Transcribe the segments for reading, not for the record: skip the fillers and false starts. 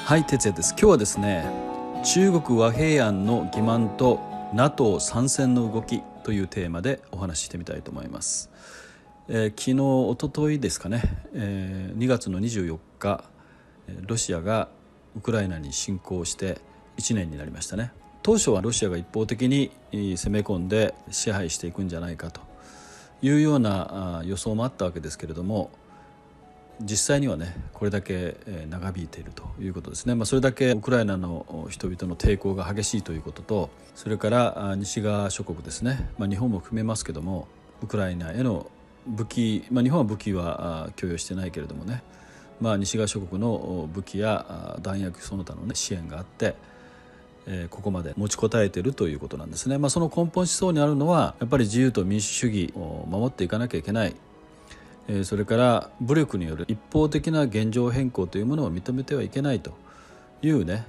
はい、哲也です。今日はですね、中国和平案の欺瞞と NATO 参戦の動きというテーマでお話ししてみたいと思います。昨日、一昨日ですかね、2月の24日、ロシアがウクライナに侵攻して1年になりましたね。当初はロシアが一方的に攻め込んで支配していくんじゃないかというような予想もあったわけですけれども、実際にはねこれだけ長引いているということですね。それだけウクライナの人々の抵抗が激しいということと、それから西側諸国ですね、日本も含めますけども、ウクライナへの武器、日本は武器は供与してないけれどもね、西側諸国の武器や弾薬その他の、支援があって、ここまで持ちこたえているということなんですね。その根本思想にあるのはやっぱり自由と民主主義を守っていかなきゃいけない、それから武力による一方的な現状変更というものを認めてはいけないというね、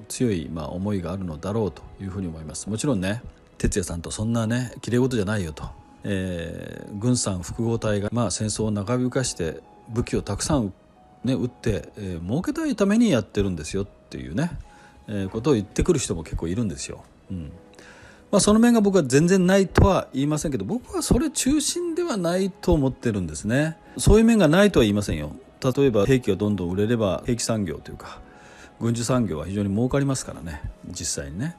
強い思いがあるのだろうというふうに思います。もちろんね、哲也さんとそんなね綺麗事じゃないよと、軍産複合体が戦争を長引かして武器をたくさん、撃って、儲けたいためにやってるんですよっていうね、ことを言ってくる人も結構いるんですよ。その面が僕は全然ないとは言いませんけど、僕はそれ中心ではないと思ってるんですね。そういう面がないとは言いませんよ。例えば兵器がどんどん売れれば兵器産業というか軍需産業は非常に儲かりますからね、実際にね。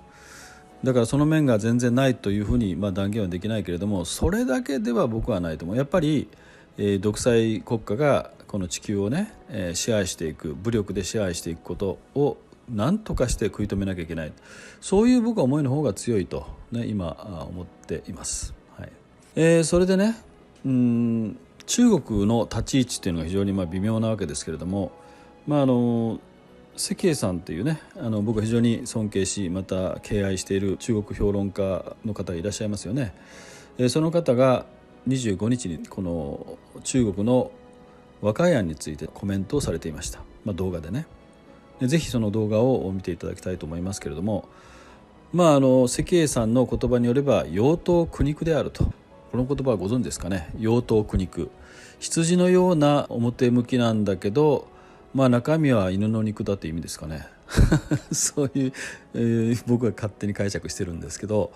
だからその面が全然ないというふうに断言はできないけれども、それだけでは僕はないと思う。やっぱり、独裁国家がこの地球をね、支配していく、武力で支配していくことを何とかして食い止めなきゃいけない、そういう僕は思いの方が強いと、今思っています。それでね、中国の立ち位置っていうのが非常に微妙なわけですけれども、関英さんというね、僕は非常に尊敬しまた敬愛している中国評論家の方がいらっしゃいますよね。その方が25日にこの中国の和解案についてコメントをされていました。動画でね。ぜひその動画を見ていただきたいと思いますけれども、関英さんの言葉によれば養豚苦肉であると。この言葉はご存知ですかね。養豚苦肉、羊のような表向きなんだけど、中身は犬の肉だという意味ですかねそういう、僕は勝手に解釈してるんですけど、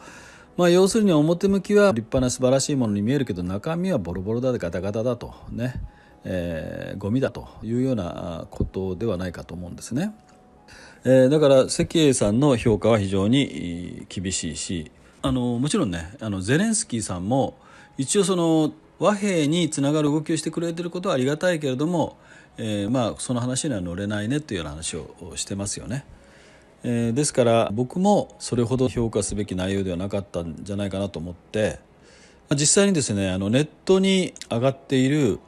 要するに表向きは立派な素晴らしいものに見えるけど、中身はボロボロだ、ガタガタだとね、ゴミだというようなことではないかと思うんですね。だから関英さんの評価は非常に厳しいし、もちろんね、ゼレンスキーさんも一応その和平につながる動きをしてくれていることはありがたいけれども、その話には乗れないねというような話をしてますよね。ですから僕もそれほど評価すべき内容ではなかったんじゃないかなと思って、実際にですね、ネットに上がっている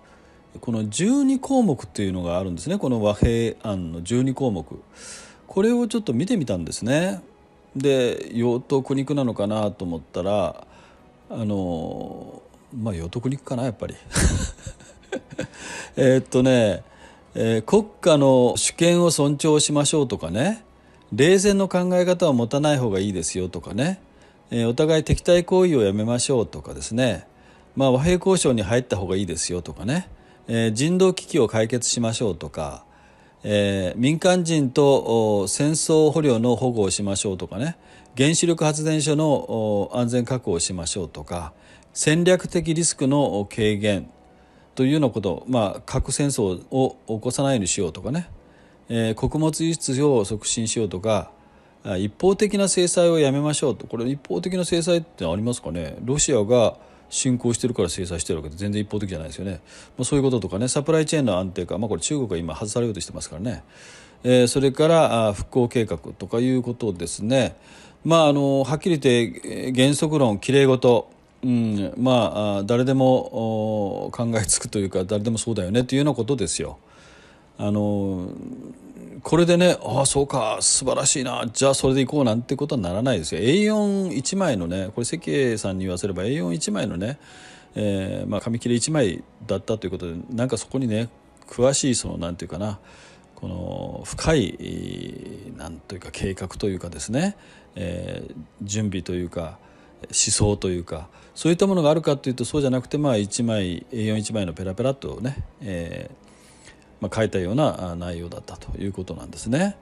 この12項目っていうのがあるんですね。この和平案の12項目、これをちょっと見てみたんですね。で、養豚苦肉なのかなと思ったら、養豚苦肉かなやっぱり国家の主権を尊重しましょうとかね、冷戦の考え方を持たない方がいいですよとかね、お互い敵対行為をやめましょうとかですね、和平交渉に入った方がいいですよとかね、人道危機を解決しましょうとか、民間人と戦争捕虜の保護をしましょうとかね、原子力発電所の安全確保をしましょうとか、戦略的リスクの軽減というようなこと、核戦争を起こさないようにしようとかね、穀物輸出を促進しようとか、一方的な制裁をやめましょうと。これ一方的な制裁ってありますかね。ロシアが侵攻してるから制裁してるわけで全然一方的じゃないですよね。そういうこととかね、サプライチェーンの安定化、これ中国が今外されようとしてますからね、それから復興計画とかいうことですね。はっきり言って原則論きれい事、誰でも考えつくというか、誰でもそうだよねというようなことですよ。これでね、そうか素晴らしいな、じゃあそれでいこうなんてことはならないですよ。 A41 枚のね、これ関英さんに言わせれば A41 枚のね、紙切れ1枚だったということで、なんかそこにね詳しいそのなんていうかな、この深いなんというか計画というかですね、準備というか思想というか、そういったものがあるかというとそうじゃなくて、1枚 A41 枚のペラペラっとね、書いたような内容だったということなんですね。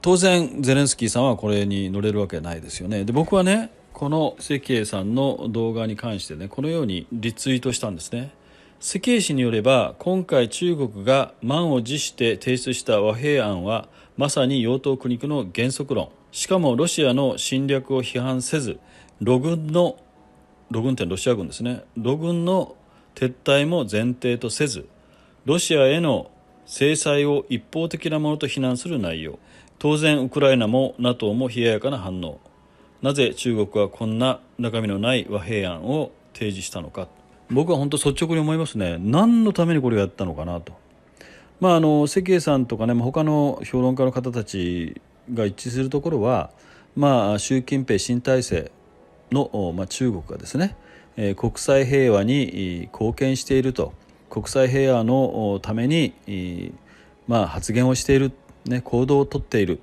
当然ゼレンスキーさんはこれに乗れるわけないですよね。で、僕はねこの関英さんの動画に関してねこのようにリツイートしたんですね。関英氏によれば今回中国が満を持して提出した和平案はまさに養豚苦肉の原則論、しかもロシアの侵略を批判せず露軍ってロシア軍ですね、露軍の撤退も前提とせずロシアへの制裁を一方的なものと非難する内容。当然ウクライナも NATO も冷ややかな反応。なぜ中国はこんな中身のない和平案を提示したのか。僕は本当率直に思いますね。何のためにこれをやったのかなと。関英さんとかね他の評論家の方たちが一致するところは、習近平新体制の、中国がですね、国際平和に貢献していると、国際平和のために、発言をしている、行動をとっている、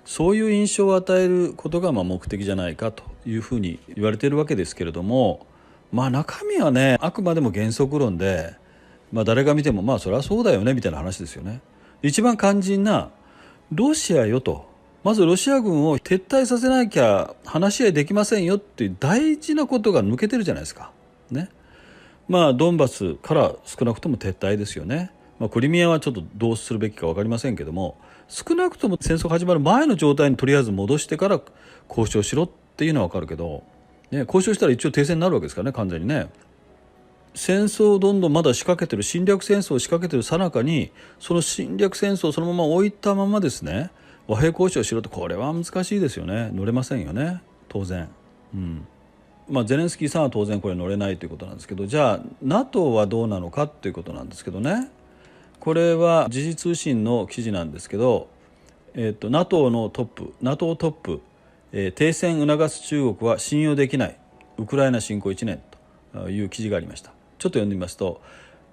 そういう印象を与えることが目的じゃないかというふうに言われているわけですけれども、中身はねあくまでも原則論で、誰が見てもそれはそうだよねみたいな話ですよね。一番肝心なロシアよと、まずロシア軍を撤退させなきゃ話し合いできませんよっていう大事なことが抜けてるじゃないですかね。ドンバスから少なくとも撤退ですよね。クリミアはちょっとどうするべきか分かりませんけども、少なくとも戦争が始まる前の状態にとりあえず戻してから交渉しろっていうのは分かるけど、交渉したら一応停戦になるわけですからね、完全にね。戦争をどんどんまだ仕掛けてる、侵略戦争を仕掛けてる最中にその侵略戦争をそのまま置いたままですね和平交渉しろと、これは難しいですよね。乗れませんよね当然。ゼレンスキーさんは当然これ乗れないということなんですけど、じゃあ NATO はどうなのかということなんですけどね。これは時事通信の記事なんですけど、NATO トップ、停戦促す中国は信用できない、ウクライナ侵攻1年という記事がありました。ちょっと読んでみますと、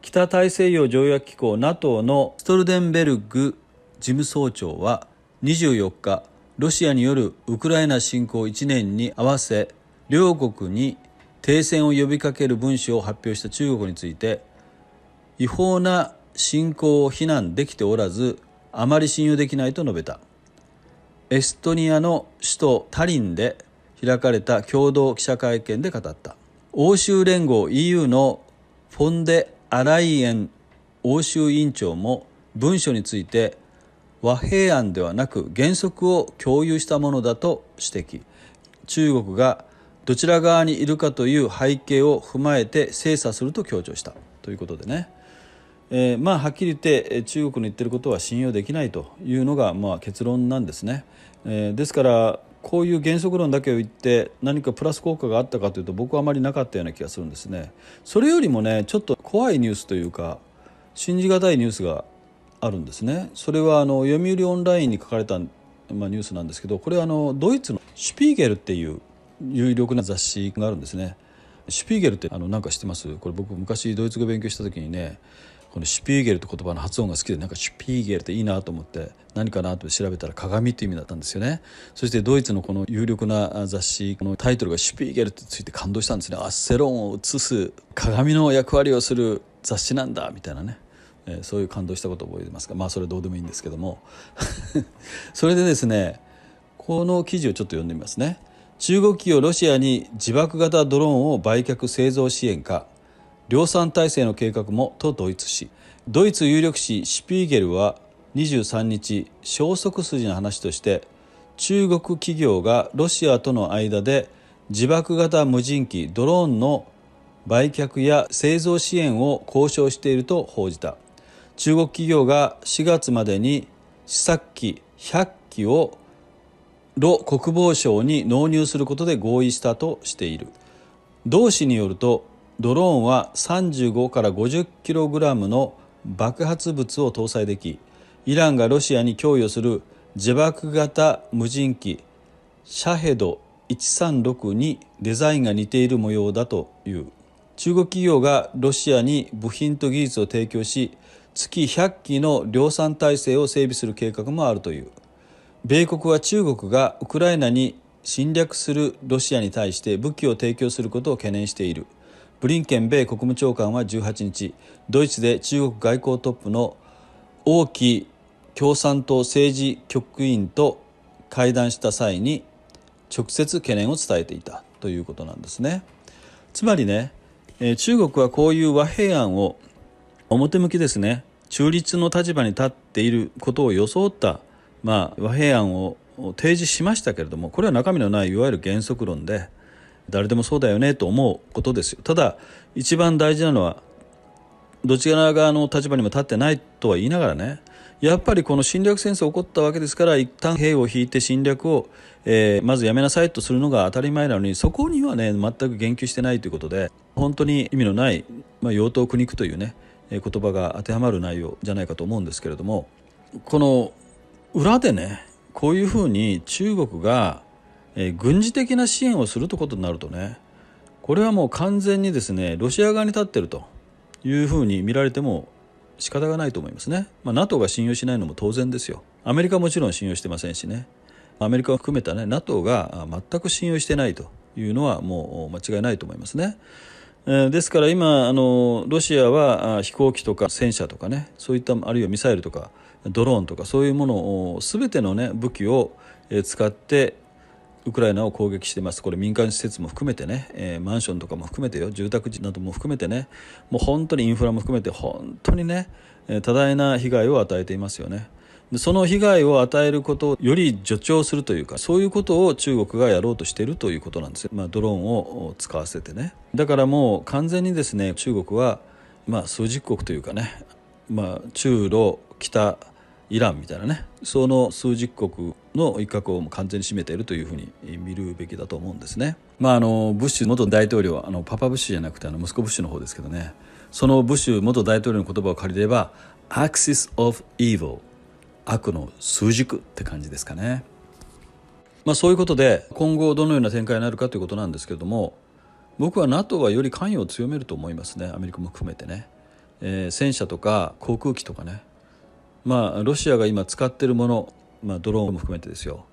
北大西洋条約機構 NATO のストルデンベルグ事務総長は24日、ロシアによるウクライナ侵攻1年に合わせ両国に停戦を呼びかける文書を発表した中国について、違法な侵攻を非難できておらずあまり信用できないと述べた。エストニアの首都タリンで開かれた共同記者会見で語った。欧州連合 EU のフォンデアライエン欧州委員長も文書について和平案ではなく原則を共有したものだと指摘。中国がどちら側にいるかという背景を踏まえて精査すると強調したということでね、はっきり言って中国の言ってることは信用できないというのが結論なんですね。ですからこういう原則論だけを言って何かプラス効果があったかというと僕はあまりなかったような気がするんですね。それよりもねちょっと怖いニュースというか信じがたいニュースがあるんですね。それは読売オンラインに書かれた、ニュースなんですけど、これはドイツのシュピーゲルっていう有力な雑誌があるんですね。シュピーゲルってなんか知ってます？これ僕昔ドイツ語勉強した時にね、このシュピーゲルって言葉の発音が好きで、なんかシュピーゲルっていいなと思って何かなと調べたら鏡っていう意味だったんですよね。そしてドイツのこの有力な雑誌、このタイトルがシュピーゲルってついて感動したんですね。世論を映す鏡の役割をする雑誌なんだみたいなね、そういう感動したことを覚えてますが、それどうでもいいんですけどもそれでですね、この記事をちょっと読んでみますね。中国企業ロシアに自爆型ドローンを売却製造支援か、量産体制の計画もとドイツ紙。ドイツ有力紙シュピーゲルは23日、消息筋の話として中国企業がロシアとの間で自爆型無人機ドローンの売却や製造支援を交渉していると報じた。中国企業が4月までに試作機100機をロ国防省に納入することで合意したとしている。同紙によると、ドローンは35から50キログラムの爆発物を搭載でき、イランがロシアに供与する自爆型無人機シャヘド136にデザインが似ている模様だという。中国企業がロシアに部品と技術を提供し、月100機の量産体制を整備する計画もあるという。米国は中国がウクライナに侵略するロシアに対して武器を提供することを懸念している。ブリンケン米国務長官は18日、ドイツで中国外交トップの王毅共産党政治局員と会談した際に直接懸念を伝えていたということなんですね。つまりね、中国はこういう和平案を表向きですね、中立の立場に立っていることを装った、和平案を提示しましたけれども、これは中身のないいわゆる原則論で、誰でもそうだよねと思うことですよ。ただ一番大事なのは、どちら側の立場にも立ってないとは言いながらね、やっぱりこの侵略戦争起こったわけですから、一旦兵を引いて侵略を、まずやめなさいとするのが当たり前なのに、そこにはね全く言及してないということで、本当に意味のない、養豚苦肉というね言葉が当てはまる内容じゃないかと思うんですけれども、この裏でね、こういうふうに中国が、軍事的な支援をするということになるとね、これはもう完全にですね、ロシア側に立っているというふうに見られても仕方がないと思いますね。NATO が信用しないのも当然ですよ。アメリカはもちろん信用してませんしね、アメリカを含めたね NATO が全く信用してないというのはもう間違いないと思いますね。ですから今ロシアは飛行機とか戦車とかね、そういったあるいはミサイルとかドローンとかそういうものを全てのね武器を使ってウクライナを攻撃しています。これ民間施設も含めてね、マンションとかも含めてよ、住宅地なども含めてね、もう本当にインフラも含めて本当にね、多大な被害を与えていますよね。でその被害を与えることをより助長するというか、そういうことを中国がやろうとしているということなんですよ。ドローンを使わせてね。だからもう完全にですね、中国は数十国というかね、中ロ北イランみたいなね、その数十国の一角を完全に占めているというふうに見るべきだと思うんですね。ブッシュ元大統領、パパブッシュじゃなくて息子ブッシュの方ですけどね、そのブッシュ元大統領の言葉を借りれば Axis of Evil、 悪の枢軸って感じですかね。そういうことで今後どのような展開になるかということなんですけれども、僕は NATO はより関与を強めると思いますね。アメリカも含めてね、戦車とか航空機とかね、ロシアが今使っているもの、ドローンも含めてですよ、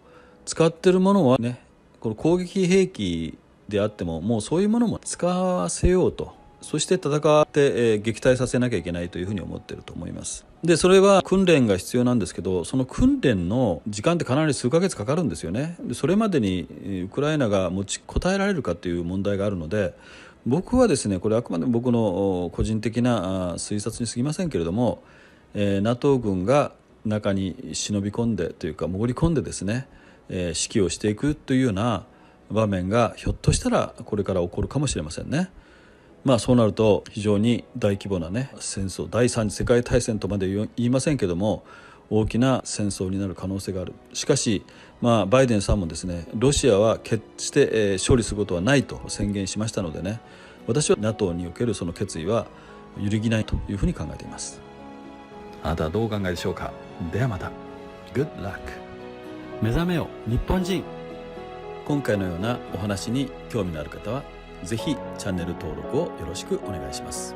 使っているものはね、この攻撃兵器であってももうそういうものも使わせようと、そして戦って、撃退させなきゃいけないというふうに思っていると思います。でそれは訓練が必要なんですけど、その訓練の時間ってかなり数ヶ月かかるんですよね。でそれまでにウクライナが持ちこたえられるかという問題があるので、僕はですね、これあくまでも僕の個人的な推察に過ぎませんけれども、NATO 軍が中に忍び込んでというか潜り込んでですね、指揮をしていくというような場面がひょっとしたらこれから起こるかもしれませんね。そうなると非常に大規模なね戦争、第三次世界大戦とまで言いませんけども大きな戦争になる可能性がある。しかし、バイデンさんもですね、ロシアは決して、勝利することはないと宣言しましたのでね、私は NATO におけるその決意は揺るぎないというふうに考えています。あなたはどうお考えでしょうか。ではまた。 Good luck。 目覚めよ日本人。今回のようなお話に興味のある方はぜひチャンネル登録をよろしくお願いします。